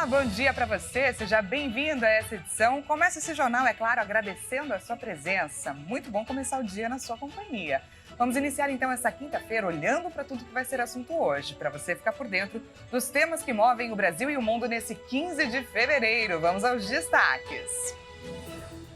Olá, bom dia para você. Seja bem-vindo a essa edição. Começa esse jornal, é claro, agradecendo a sua presença. Muito bom começar o dia na sua companhia. Vamos iniciar então essa quinta-feira olhando para tudo que vai ser assunto hoje, para você ficar por dentro dos temas que movem o Brasil e o mundo nesse 15 de fevereiro. Vamos aos destaques.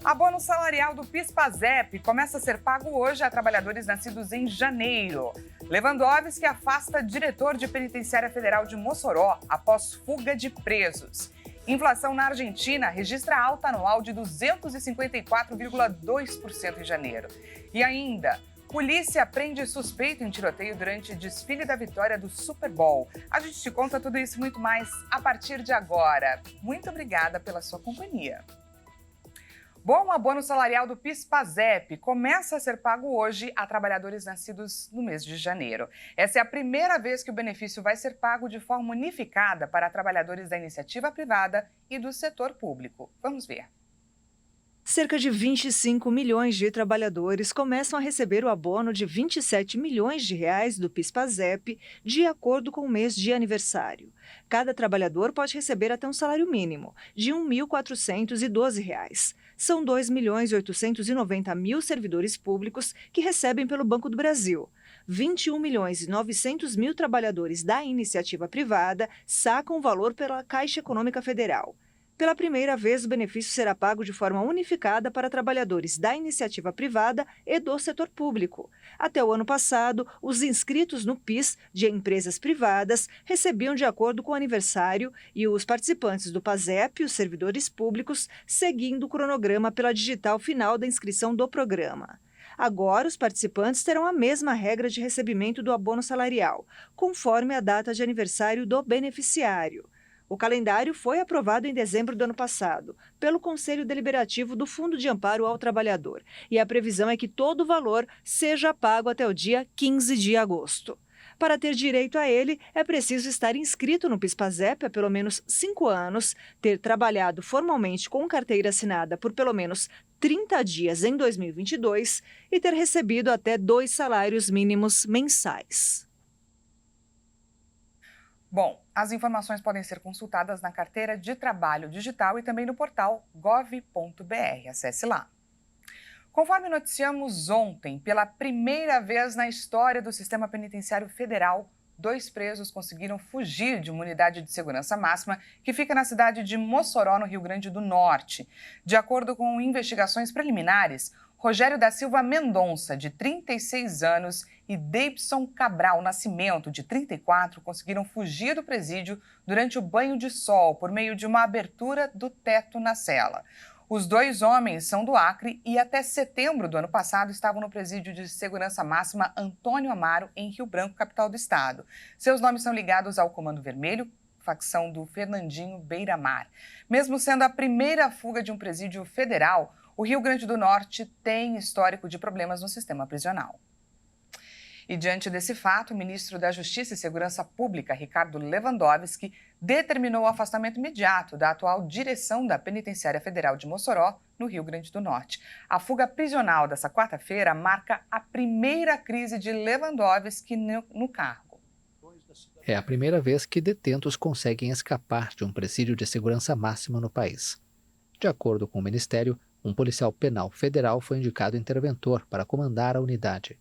Abono salarial do PIS/PASEP começa a ser pago hoje a trabalhadores nascidos em janeiro. Lewandowski afasta diretor de Penitenciária Federal de Mossoró após fuga de presos. Inflação na Argentina registra alta anual de 254,2% em janeiro. E ainda, polícia prende suspeito em tiroteio durante desfile da vitória do Super Bowl. A gente te conta tudo isso e muito mais a partir de agora. Muito obrigada pela sua companhia. Bom, o abono salarial do PIS/PASEP começa a ser pago hoje a trabalhadores nascidos no mês de janeiro. Essa é a primeira vez que o benefício vai ser pago de forma unificada para trabalhadores da iniciativa privada e do setor público. Vamos ver. Cerca de 25 milhões de trabalhadores começam a receber o abono de 27 milhões de reais do PIS/PASEP de acordo com o mês de aniversário. Cada trabalhador pode receber até um salário mínimo de R$ 1.412. São 2.890.000 servidores públicos que recebem pelo Banco do Brasil. 21.900.000 trabalhadores da iniciativa privada sacam o valor pela Caixa Econômica Federal. Pela primeira vez, o benefício será pago de forma unificada para trabalhadores da iniciativa privada e do setor público. Até o ano passado, os inscritos no PIS de empresas privadas recebiam de acordo com o aniversário e os participantes do PASEP, os servidores públicos, seguindo o cronograma pela digital final da inscrição do programa. Agora, os participantes terão a mesma regra de recebimento do abono salarial, conforme a data de aniversário do beneficiário. O calendário foi aprovado em dezembro do ano passado pelo Conselho Deliberativo do Fundo de Amparo ao Trabalhador e a previsão é que todo o valor seja pago até o dia 15 de agosto. Para ter direito a ele, é preciso estar inscrito no PIS/PASEP há pelo menos 5 anos, ter trabalhado formalmente com carteira assinada por pelo menos 30 dias em 2022 e ter recebido até 2 salários mínimos mensais. Bom, as informações podem ser consultadas na carteira de trabalho digital e também no portal gov.br. Acesse lá. Conforme noticiamos ontem, pela primeira vez na história do Sistema Penitenciário Federal, 2 presos conseguiram fugir de uma unidade de segurança máxima que fica na cidade de Mossoró, no Rio Grande do Norte. De acordo com investigações preliminares, Rogério da Silva Mendonça, de 36 anos, e Deibson Cabral Nascimento, de 34, conseguiram fugir do presídio durante o banho de sol por meio de uma abertura do teto na cela. Os 2 homens são do Acre e até setembro do ano passado estavam no presídio de segurança máxima Antônio Amaro, em Rio Branco, capital do estado. Seus nomes são ligados ao Comando Vermelho, facção do Fernandinho Beiramar. Mesmo sendo a primeira fuga de um presídio federal, o Rio Grande do Norte tem histórico de problemas no sistema prisional. E diante desse fato, o ministro da Justiça e Segurança Pública, Ricardo Lewandowski, determinou o afastamento imediato da atual direção da Penitenciária Federal de Mossoró, no Rio Grande do Norte. A fuga prisional dessa quarta-feira marca a primeira crise de Lewandowski no cargo. É a primeira vez que detentos conseguem escapar de um presídio de segurança máxima no país. De acordo com o Ministério, um policial penal federal foi indicado interventor para comandar a unidade.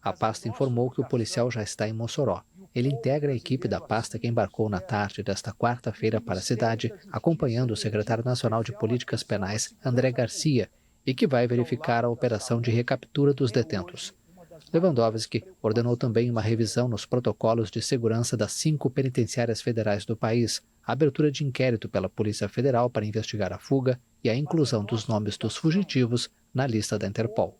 A pasta informou que o policial já está em Mossoró. Ele integra a equipe da pasta que embarcou na tarde desta quarta-feira para a cidade, acompanhando o secretário nacional de Políticas Penais, André Garcia, e que vai verificar a operação de recaptura dos detentos. Lewandowski ordenou também uma revisão nos protocolos de segurança das 5 penitenciárias federais do país, a abertura de inquérito pela Polícia Federal para investigar a fuga e a inclusão dos nomes dos fugitivos na lista da Interpol.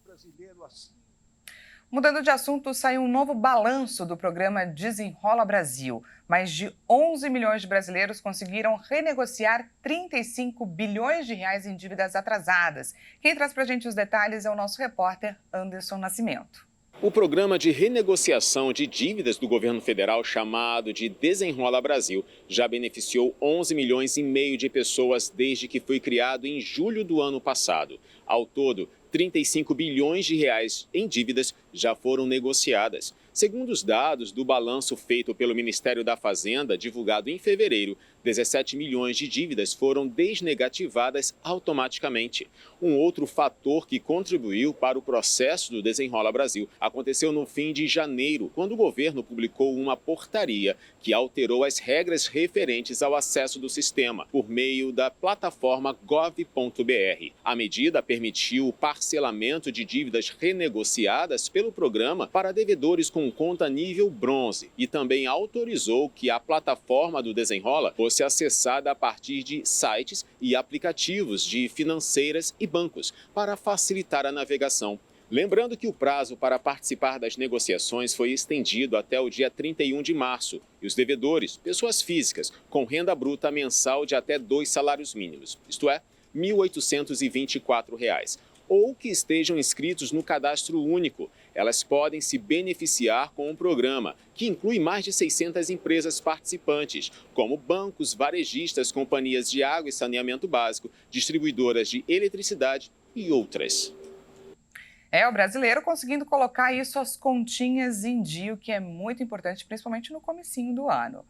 Mudando de assunto, saiu um novo balanço do programa Desenrola Brasil. Mais de 11 milhões de brasileiros conseguiram renegociar 35 bilhões de reais em dívidas atrasadas. Quem traz para a gente os detalhes é o nosso repórter Anderson Nascimento. O programa de renegociação de dívidas do governo federal, chamado de Desenrola Brasil, já beneficiou 11 milhões e meio de pessoas desde que foi criado em julho do ano passado. Ao todo, 35 bilhões de reais em dívidas já foram negociadas. Segundo os dados do balanço feito pelo Ministério da Fazenda, divulgado em fevereiro, 17 milhões de dívidas foram desnegativadas automaticamente. Um outro fator que contribuiu para o processo do Desenrola Brasil aconteceu no fim de janeiro, quando o governo publicou uma portaria que alterou as regras referentes ao acesso do sistema por meio da plataforma gov.br. A medida permitiu o parcelamento de dívidas renegociadas pelo programa para devedores com conta nível bronze e também autorizou que a plataforma do Desenrola fosse acessada a partir de sites e aplicativos de financeiras e bancos para facilitar a navegação. Lembrando que o prazo para participar das negociações foi estendido até o dia 31 de março e os devedores, pessoas físicas, com renda bruta mensal de até 2 salários mínimos, isto é, R$ 1.824, ou que estejam inscritos no Cadastro Único. Elas podem se beneficiar com um programa que inclui mais de 600 empresas participantes, como bancos, varejistas, companhias de água e saneamento básico, distribuidoras de eletricidade e outras. É o brasileiro conseguindo colocar isso as continhas em dia, o que é muito importante, principalmente no comecinho do ano.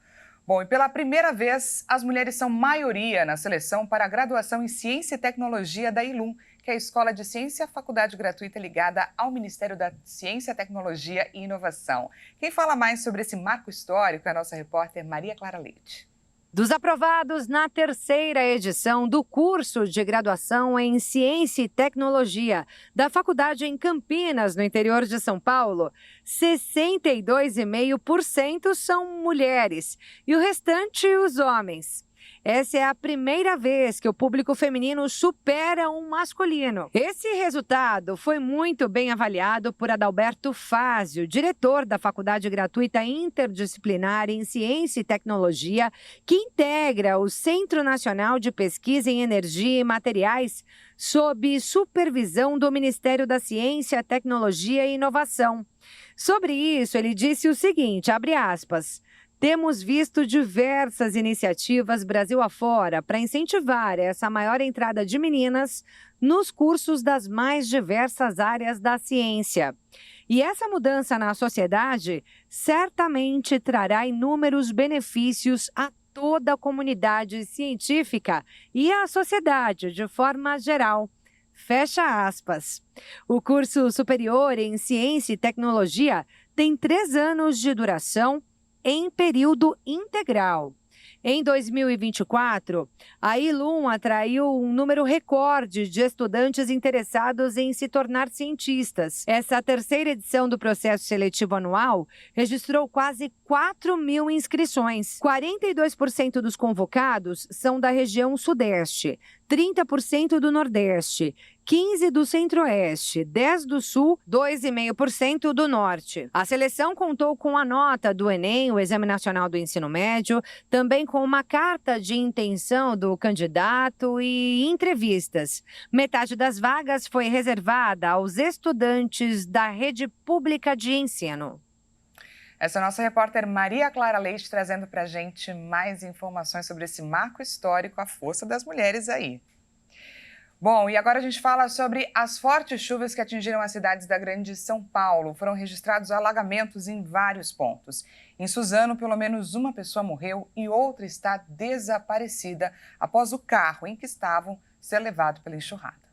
Bom, e pela primeira vez, as mulheres são maioria na seleção para a graduação em Ciência e Tecnologia da ILUM, que é a Escola de Ciência, faculdade gratuita ligada ao Ministério da Ciência, Tecnologia e Inovação. Quem fala mais sobre esse marco histórico é a nossa repórter Maria Clara Leite. Dos aprovados na terceira edição do curso de graduação em Ciência e Tecnologia da faculdade em Campinas, no interior de São Paulo, 62,5% são mulheres e o restante os homens. Essa é a primeira vez que o público feminino supera um masculino. Esse resultado foi muito bem avaliado por Adalberto Fázio, diretor da Faculdade Gratuita Interdisciplinar em Ciência e Tecnologia, que integra o Centro Nacional de Pesquisa em Energia e Materiais, sob supervisão do Ministério da Ciência, Tecnologia e Inovação. Sobre isso, ele disse o seguinte, abre aspas, temos visto diversas iniciativas Brasil afora para incentivar essa maior entrada de meninas nos cursos das mais diversas áreas da ciência. E essa mudança na sociedade certamente trará inúmeros benefícios a toda a comunidade científica e à sociedade de forma geral. Fecha aspas. O curso superior em Ciência e Tecnologia tem 3 anos de duração em período integral. Em 2024, a ILUM atraiu um número recorde de estudantes interessados em se tornar cientistas. Essa terceira edição do processo seletivo anual registrou quase 4.000 inscrições. 42% dos convocados são da região Sudeste, 30% do Nordeste, 15% do Centro-Oeste, 10% do Sul, 2,5% do Norte. A seleção contou com a nota do Enem, o Exame Nacional do Ensino Médio, também com uma carta de intenção do candidato e entrevistas. Metade das vagas foi reservada aos estudantes da rede pública de ensino. Essa é a nossa repórter Maria Clara Leite trazendo para a gente mais informações sobre esse marco histórico, a força das mulheres aí. Bom, e agora a gente fala sobre as fortes chuvas que atingiram as cidades da Grande São Paulo. Foram registrados alagamentos em vários pontos. Em Suzano, pelo menos uma pessoa morreu e outra está desaparecida após o carro em que estavam ser levado pela enxurrada.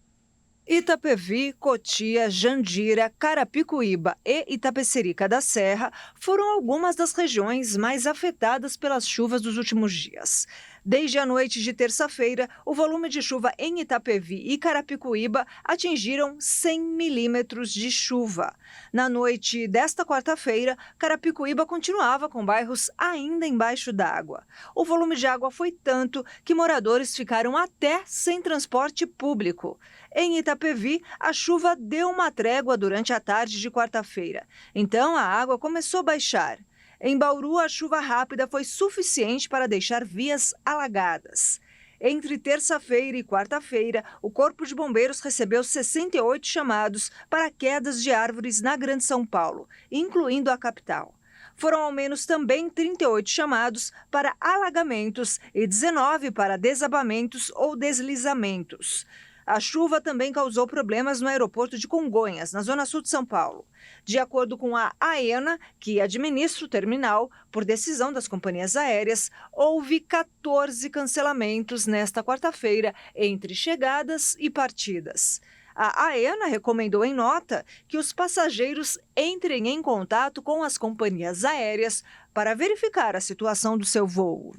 Itapevi, Cotia, Jandira, Carapicuíba e Itapecerica da Serra foram algumas das regiões mais afetadas pelas chuvas dos últimos dias. Desde a noite de terça-feira, o volume de chuva em Itapevi e Carapicuíba atingiram 100 milímetros de chuva. Na noite desta quarta-feira, Carapicuíba continuava com bairros ainda embaixo d'água. O volume de água foi tanto que moradores ficaram até sem transporte público. Em Itapevi, a chuva deu uma trégua durante a tarde de quarta-feira. Então, a água começou a baixar. Em Bauru, a chuva rápida foi suficiente para deixar vias alagadas. Entre terça-feira e quarta-feira, o Corpo de Bombeiros recebeu 68 chamados para quedas de árvores na Grande São Paulo, incluindo a capital. Foram ao menos também 38 chamados para alagamentos e 19 para desabamentos ou deslizamentos. A chuva também causou problemas no aeroporto de Congonhas, na zona sul de São Paulo. De acordo com a AENA, que administra o terminal, por decisão das companhias aéreas, houve 14 cancelamentos nesta quarta-feira entre chegadas e partidas. A AENA recomendou em nota que os passageiros entrem em contato com as companhias aéreas para verificar a situação do seu voo.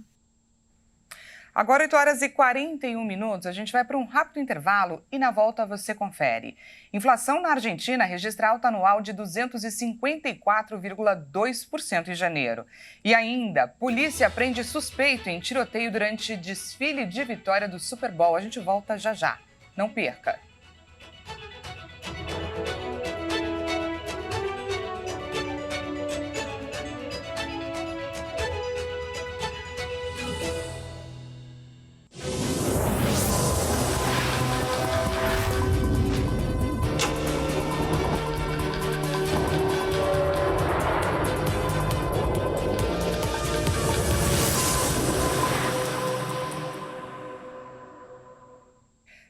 Agora 8h41, a gente vai para um rápido intervalo e na volta você confere. Inflação na Argentina registra alta anual de 254,2% em janeiro. E ainda, polícia prende suspeito em tiroteio durante desfile de vitória do Super Bowl. A gente volta já já. Não perca!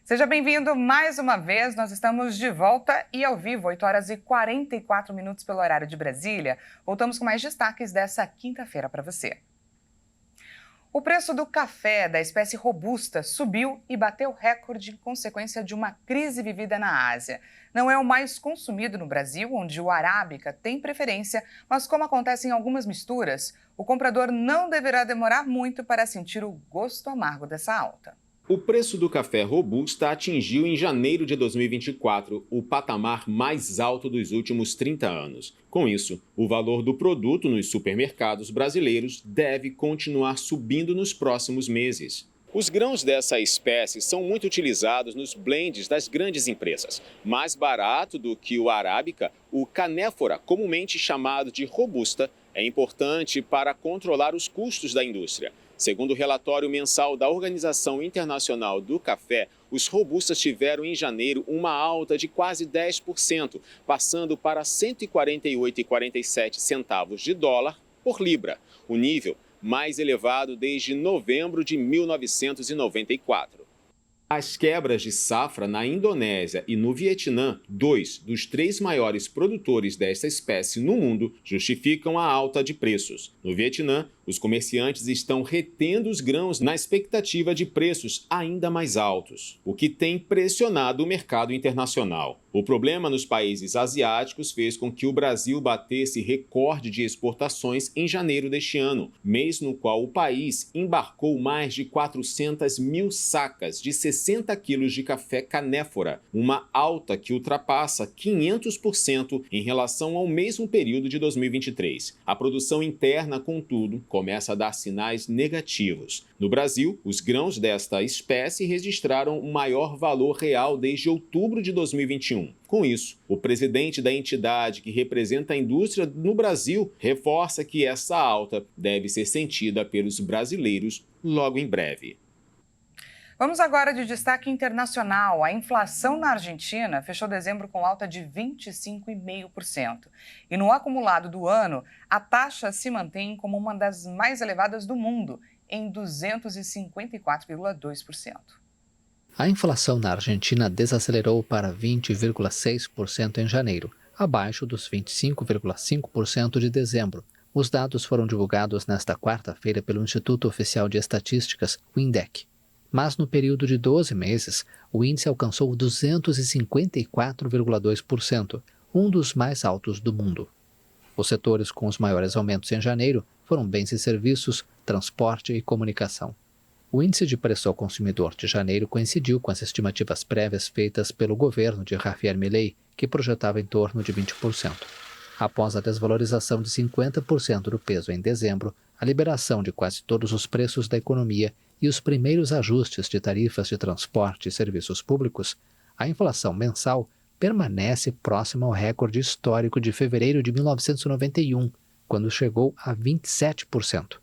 Seja bem-vindo mais uma vez, nós estamos de volta e ao vivo, 8h44 pelo horário de Brasília. Voltamos com mais destaques dessa quinta-feira para você. O preço do café da espécie robusta subiu e bateu recorde em consequência de uma crise vivida na Ásia. Não é o mais consumido no Brasil, onde o arábica tem preferência, mas como acontece em algumas misturas, o comprador não deverá demorar muito para sentir o gosto amargo dessa alta. O preço do café robusta atingiu em janeiro de 2024 o patamar mais alto dos últimos 30 anos. Com isso, o valor do produto nos supermercados brasileiros deve continuar subindo nos próximos meses. Os grãos dessa espécie são muito utilizados nos blends das grandes empresas. Mais barato do que o arábica, o canéfora, comumente chamado de robusta, é importante para controlar os custos da indústria. Segundo o relatório mensal da Organização Internacional do Café, os robustas tiveram em janeiro uma alta de quase 10%, passando para 148,47 centavos de dólar por libra, o nível mais elevado desde novembro de 1994. As quebras de safra na Indonésia e no Vietnã, 2 dos 3 maiores produtores desta espécie no mundo, justificam a alta de preços. No Vietnã, os comerciantes estão retendo os grãos na expectativa de preços ainda mais altos, o que tem pressionado o mercado internacional. O problema nos países asiáticos fez com que o Brasil batesse recorde de exportações em janeiro deste ano, mês no qual o país embarcou mais de 400 mil sacas de 60 quilos de café canéfora, uma alta que ultrapassa 500% em relação ao mesmo período de 2023. A produção interna, contudo, começa a dar sinais negativos. No Brasil, os grãos desta espécie registraram o maior valor real desde outubro de 2021. Com isso, o presidente da entidade que representa a indústria no Brasil reforça que essa alta deve ser sentida pelos brasileiros logo em breve. Vamos agora de destaque internacional. A inflação na Argentina fechou dezembro com alta de 25,5%. E no acumulado do ano, a taxa se mantém como uma das mais elevadas do mundo, em 254,2%. A inflação na Argentina desacelerou para 20,6% em janeiro, abaixo dos 25,5% de dezembro. Os dados foram divulgados nesta quarta-feira pelo Instituto Oficial de Estatísticas, o INDEC. Mas no período de 12 meses, o índice alcançou 254,2%, um dos mais altos do mundo. Os setores com os maiores aumentos em janeiro foram bens e serviços, transporte e comunicação. O índice de preço ao consumidor de janeiro coincidiu com as estimativas prévias feitas pelo governo de Javier Milei, que projetava em torno de 20%. Após a desvalorização de 50% do peso em dezembro, a liberação de quase todos os preços da economia e os primeiros ajustes de tarifas de transporte e serviços públicos, a inflação mensal permanece próxima ao recorde histórico de fevereiro de 1991, quando chegou a 27%.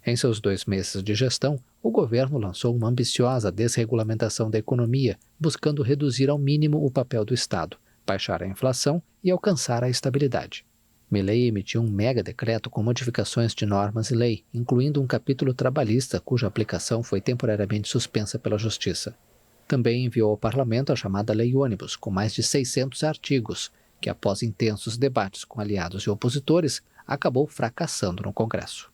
Em seus 2 meses de gestão, o governo lançou uma ambiciosa desregulamentação da economia, buscando reduzir ao mínimo o papel do Estado, baixar a inflação e alcançar a estabilidade. Milei emitiu um mega-decreto com modificações de normas e lei, incluindo um capítulo trabalhista cuja aplicação foi temporariamente suspensa pela Justiça. também enviou ao parlamento a chamada Lei Ônibus, com mais de 600 artigos, que após intensos debates com aliados e opositores, acabou fracassando no Congresso.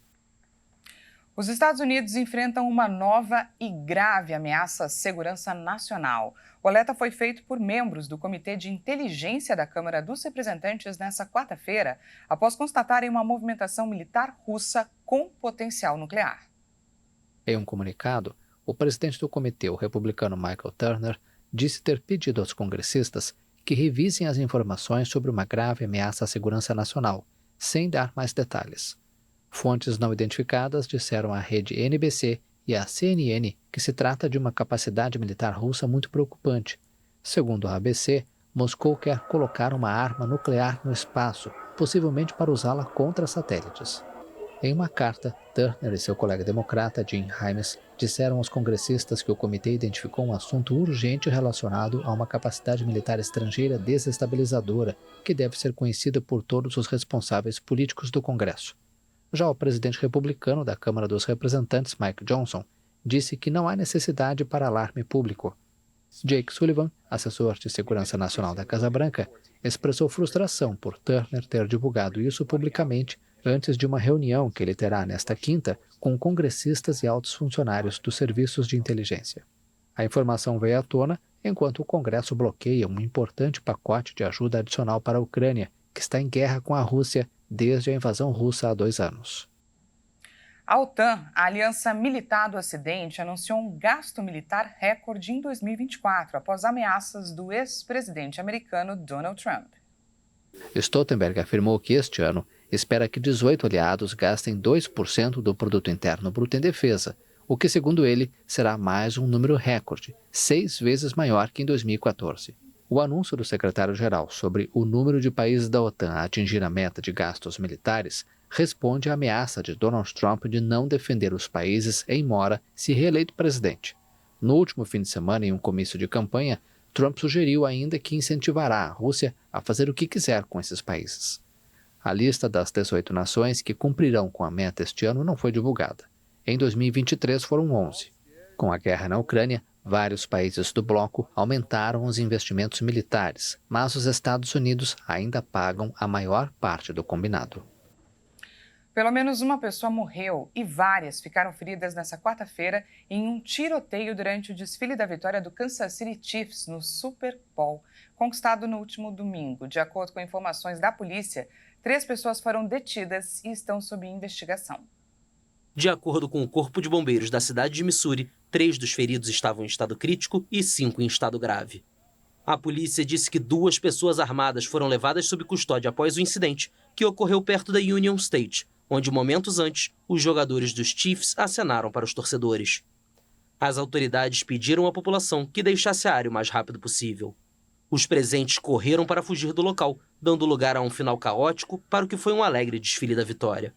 Os Estados Unidos enfrentam uma nova e grave ameaça à segurança nacional. O alerta foi feito por membros do Comitê de Inteligência da Câmara dos Representantes nesta quarta-feira, após constatarem uma movimentação militar russa com potencial nuclear. Em um comunicado, o presidente do comitê, o republicano Michael Turner, disse ter pedido aos congressistas que revisem as informações sobre uma grave ameaça à segurança nacional, sem dar mais detalhes. Fontes não identificadas disseram à rede NBC e à CNN que se trata de uma capacidade militar russa muito preocupante. Segundo a ABC, Moscou quer colocar uma arma nuclear no espaço, possivelmente para usá-la contra satélites. Em uma carta, Turner e seu colega democrata Jim Hymes disseram aos congressistas que o comitê identificou um assunto urgente relacionado a uma capacidade militar estrangeira desestabilizadora que deve ser conhecida por todos os responsáveis políticos do Congresso. Já o presidente republicano da Câmara dos Representantes, Mike Johnson, disse que não há necessidade para alarme público. Jake Sullivan, assessor de segurança nacional da Casa Branca, expressou frustração por Turner ter divulgado isso publicamente antes de uma reunião que ele terá nesta quinta com congressistas e altos funcionários dos serviços de inteligência. A informação veio à tona enquanto o Congresso bloqueia um importante pacote de ajuda adicional para a Ucrânia, que está em guerra com a Rússia desde a invasão russa há 2 anos. A OTAN, a Aliança Militar do Ocidente, anunciou um gasto militar recorde em 2024, após ameaças do ex-presidente americano Donald Trump. Stoltenberg afirmou que este ano espera que 18 aliados gastem 2% do produto interno bruto em defesa, o que, segundo ele, será mais um número recorde, 6 vezes maior que em 2014. O anúncio do secretário-geral sobre o número de países da OTAN a atingir a meta de gastos militares responde à ameaça de Donald Trump de não defender os países em mora se reeleito presidente. No último fim de semana, em um comício de campanha, Trump sugeriu ainda que incentivará a Rússia a fazer o que quiser com esses países. A lista das 18 nações que cumprirão com a meta este ano não foi divulgada. Em 2023 foram 11. Com a guerra na Ucrânia, vários países do bloco aumentaram os investimentos militares, mas os Estados Unidos ainda pagam a maior parte do combinado. Pelo menos uma pessoa morreu e várias ficaram feridas nesta quarta-feira em um tiroteio durante o desfile da vitória do Kansas City Chiefs no Super Bowl, conquistado no último domingo. De acordo com informações da polícia, 3 pessoas foram detidas e estão sob investigação. De acordo com o Corpo de Bombeiros da cidade de Missouri, 3 dos feridos estavam em estado crítico e 5 em estado grave. A polícia disse que 2 pessoas armadas foram levadas sob custódia após o incidente, que ocorreu perto da Union State, onde momentos antes, os jogadores dos Chiefs acenaram para os torcedores. As autoridades pediram à população que deixasse a área o mais rápido possível. Os presentes correram para fugir do local, dando lugar a um final caótico para o que foi um alegre desfile da vitória.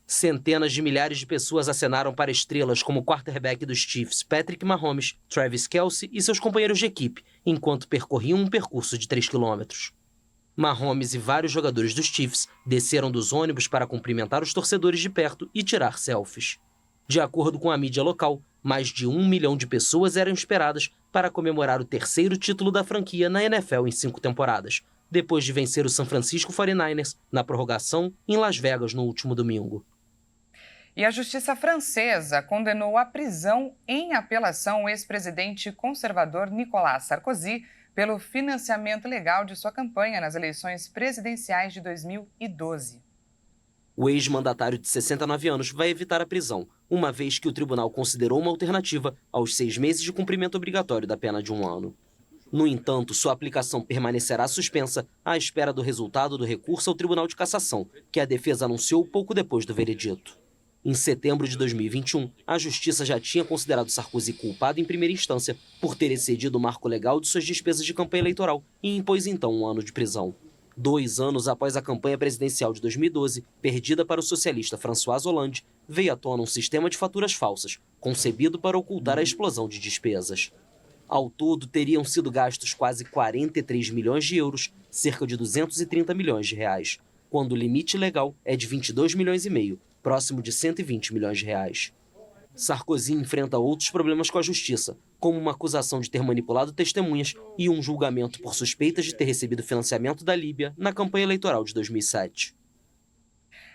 Centenas de milhares de pessoas acenaram para estrelas como o quarterback dos Chiefs, Patrick Mahomes, Travis Kelce e seus companheiros de equipe, enquanto percorriam um percurso de 3 quilômetros. Mahomes e vários jogadores dos Chiefs desceram dos ônibus para cumprimentar os torcedores de perto e tirar selfies. De acordo com a mídia local, mais de 1 milhão de pessoas eram esperadas para comemorar o 3º título da franquia na NFL em 5 temporadas, depois de vencer o San Francisco 49ers na prorrogação em Las Vegas no último domingo. E a justiça francesa condenou à prisão em apelação o ex-presidente conservador Nicolas Sarkozy pelo financiamento ilegal de sua campanha nas eleições presidenciais de 2012. O ex-mandatário de 69 anos vai evitar a prisão, uma vez que o tribunal considerou uma alternativa aos 6 meses de cumprimento obrigatório da pena de 1 ano. No entanto, sua aplicação permanecerá suspensa à espera do resultado do recurso ao Tribunal de Cassação, que a defesa anunciou pouco depois do veredito. Em setembro de 2021, a Justiça já tinha considerado Sarkozy culpado em primeira instância por ter excedido o marco legal de suas despesas de campanha eleitoral e impôs então 1 ano de prisão. 2 anos após a campanha presidencial de 2012, perdida para o socialista François Hollande, veio à tona um sistema de faturas falsas, concebido para ocultar a explosão de despesas. Ao todo, teriam sido gastos quase 43 milhões de euros, cerca de 230 milhões de reais, quando o limite legal é de 22 milhões e meio, próximo de 120 milhões de reais. Sarkozy enfrenta outros problemas com a justiça, como uma acusação de ter manipulado testemunhas e um julgamento por suspeitas de ter recebido financiamento da Líbia na campanha eleitoral de 2007.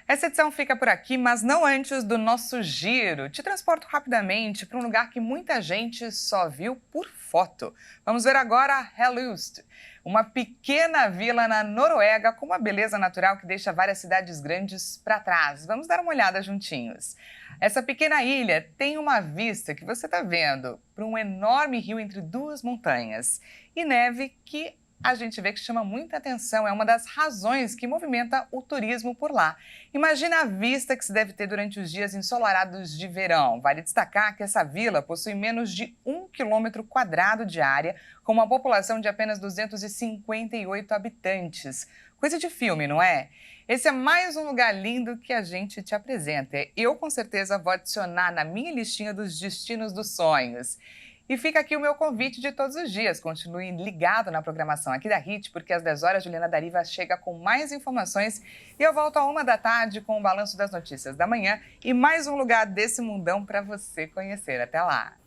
Essa edição fica por aqui, mas não antes do nosso giro. Te transporto rapidamente para um lugar que muita gente só viu por foto. Vamos ver agora Helust, uma pequena vila na Noruega com uma beleza natural que deixa várias cidades grandes para trás. Vamos dar uma olhada juntinhos. Essa pequena ilha tem uma vista que você está vendo para um enorme rio entre duas montanhas e neve que a gente vê que chama muita atenção, é uma das razões que movimenta o turismo por lá. Imagina a vista que se deve ter durante os dias ensolarados de verão. Vale destacar que essa vila possui menos de 1 km² de área, com uma população de apenas 258 habitantes. Coisa de filme, não é? Esse é mais um lugar lindo que a gente te apresenta. Eu, com certeza, vou adicionar na minha listinha dos destinos dos sonhos. E fica aqui o meu convite de todos os dias. Continue ligado na programação aqui da HIT, porque às 10 horas Juliana Dariva chega com mais informações e eu volto à 1 da tarde com o balanço das notícias da manhã e mais um lugar desse mundão para você conhecer. Até lá!